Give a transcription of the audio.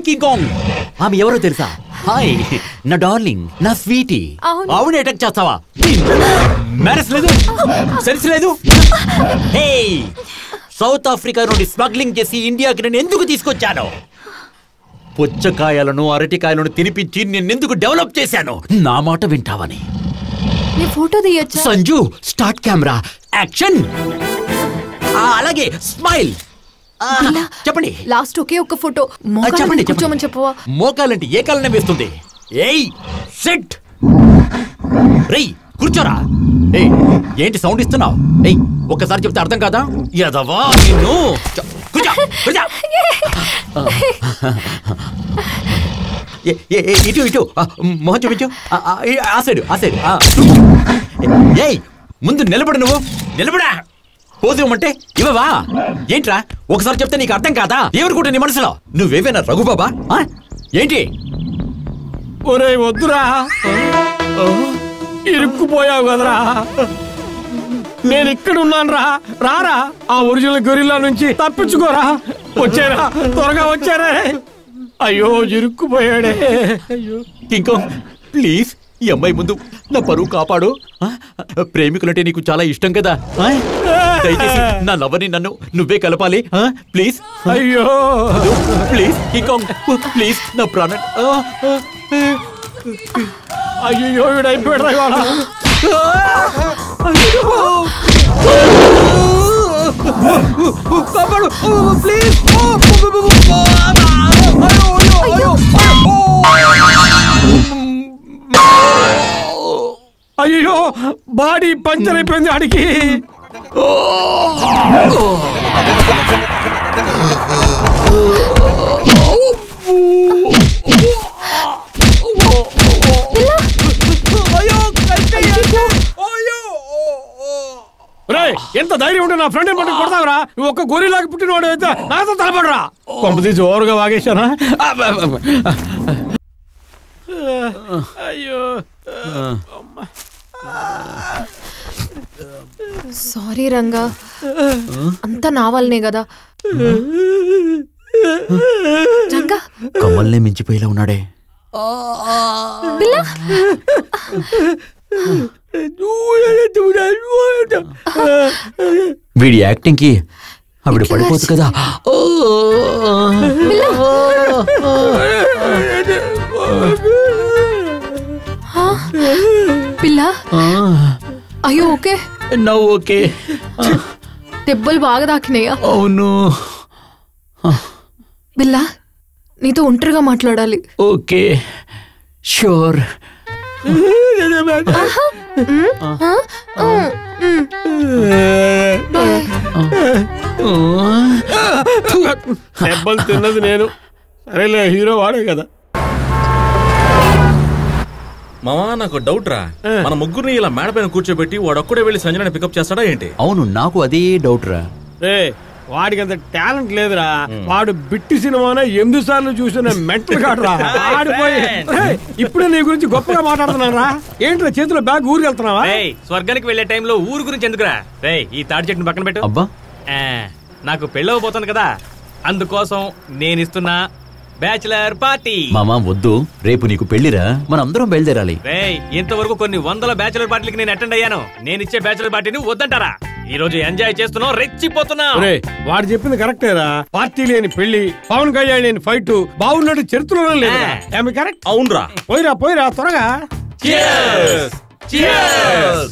King Kong. ఆమె ఎవరో తెలుసా? హాయ్ నా డార్లింగ్, నా స్వీటీ. అవును అటాక్ చేస్తావా? మ్యారేజ్ లేదు, సెన్స్ లేదు. హే, సౌత్ ఆఫ్రికా నుండి స్మగ్లింగ్ చేసి ఇండియాకి నేను ఎందుకు తీసుకొచ్చాను? పుచ్చకాయలను అరటికాయలను తినిపించి నేనెందుకు డెవలప్ చేశాను? నా మాట వింటావని. ఫోటో తీయొచ్చా? Sanju, start camera, action. అలాగే స్మైల్. చెప్పండి. లాస్ట్ ఒకే ఒక్క ఫోటో. చెప్పండి. కూర్చోమని చెప్పవా? మోకాలంటే ఏ కాలనే వేస్తుంది. ఏయ్ సిట్. రేయ్ కూర్చోరా. ఏయ్ ఏంటి సౌండ్ ఇస్తున్నావు? ఏయ్ ఒక్కసారి చెప్తే అర్థం కాదా? యదవా నిన్ను. కూర్చో. ఇటు మొహం చూపించు. ఆ సైడు. ఏయ్ ముందు నిలబడు. నువ్వు నిలబడా. పోజు ఇవ్వమంటే ఇవ్వవా? ఏంట్రా ఒకసారి చెప్తే నీకు అర్థం కాదా? ఏమనుకుంటా నీ మనసులో? నువ్వేవేనా రఘుబాబా? ఏంటి? ఒరే వద్దురా, ఇరుక్కుపోయావు కదరా. నేను ఇక్కడ ఉన్నాను రా. రారా, ఆ ఒరిజినల్ గొరిల్లా నుంచి తప్పించుకోరా. వచ్చారా, త్వరగా వచ్చారా. అయ్యో ఇరుక్కుపోయాడే. అయ్యో ఇంకో ప్లీజ్ ఈ అమ్మాయి ముందు నా పరువు కాపాడు. ప్రేమికులంటే నీకు చాలా ఇష్టం కదా. దయచేసి నా లవర్ని నన్ను నువ్వే కలపాలి ప్లీజ్. అయ్యో ప్లీజ్ ప్లీజ్ నా ప్రాణ. అయ్యో వీడైపోయాడు. కాపాడు ప్లీజ్. అయ్యో బాడీ పంచర్ అయిపోయింది ఆడికి. ఎంత ధైర్యం ఉంటే నా ఫ్రెండ్ పట్టుకు కొడతావురా? నువ్వు ఒక్క గొర్రెలాగా పుట్టినవాడు అయితే నాతో తలపడరా. కొంప తీసి ఓవర్గా వాగేశానా? అయ్యో సారీ రంగా, అంతా నా వల్లనే కదా. రంగా కమల్నే మించిపోయేలా ఉన్నాడే. వీడి యాక్టింగ్ కి ఆవిడ పడిపోతుంది కదా. పిల్ల అయ్యో ఓకే. నవ్వు ఓకే. దెబ్బలు బాగా తాకినాయా? అవును. బిల్లా నీతో ఒంటరిగా మాట్లాడాలి. Okay sure. దెబ్బలు తిన్నది నేను. సరేలే, హీరో వాడే కదా. మామా నాకు డౌట్ రా, మన ముగ్గురిని ఇలా మేడ పైన కూర్చోబెట్టి వాడొక్కడే వెళ్ళి సంజనాన్ని పికప్ చేస్తాడా ఏంటి? అవును నాకు అదే డౌట్ రా. వాడికి అంత టాలెంట్ లేదురా. వాడు బిట్టి సినిమానే 8 సార్లు చూసిన మెంటల్ కాడురా. ఆడిపోయి ఇప్పుడే నీ గురించి గొప్పగా మాట్లాడుతున్నారా? ఏంట్రా చేతిలో బ్యాగ్ ఊరికి వెళ్తున్నావా? స్వర్గానికి వెళ్లే టైంలో ఊరు గురించి ఎందుకురా? ఈ తాడి చెట్టుని పక్కన పెట్టు. అబ్బా నాకు పెళ్ళవబోతుంది కదా, అందుకోసం నేను ఇస్తున్నా బ్యాచిలర్ పార్టీ. మామా వద్దు, రేపు నీకు పెళ్లిరా, మనందరం బయలుదేరాలి. ఇంతవరకు కొన్ని వందల బ్యాచిలర్ పార్టీలకి నేను అటెండ్ అయ్యాను. నేను ఇచ్చే బ్యాచిలర్ పార్టీని వద్దంటారా? ఈ రోజు ఎంజాయ్ చేస్తున్నాం, రెచ్చిపోతున్నాం. వాడు చెప్పింది కరెక్టేరా. పార్టీ లేని పెళ్లి, పవన్ కళ్యాణ్ లేని ఫైట్ బాగున్నట్టు చరిత్రలో లేదు. కరెక్ట్. అవునరా, పోయిరా త్వరగా. Cheers! Cheers!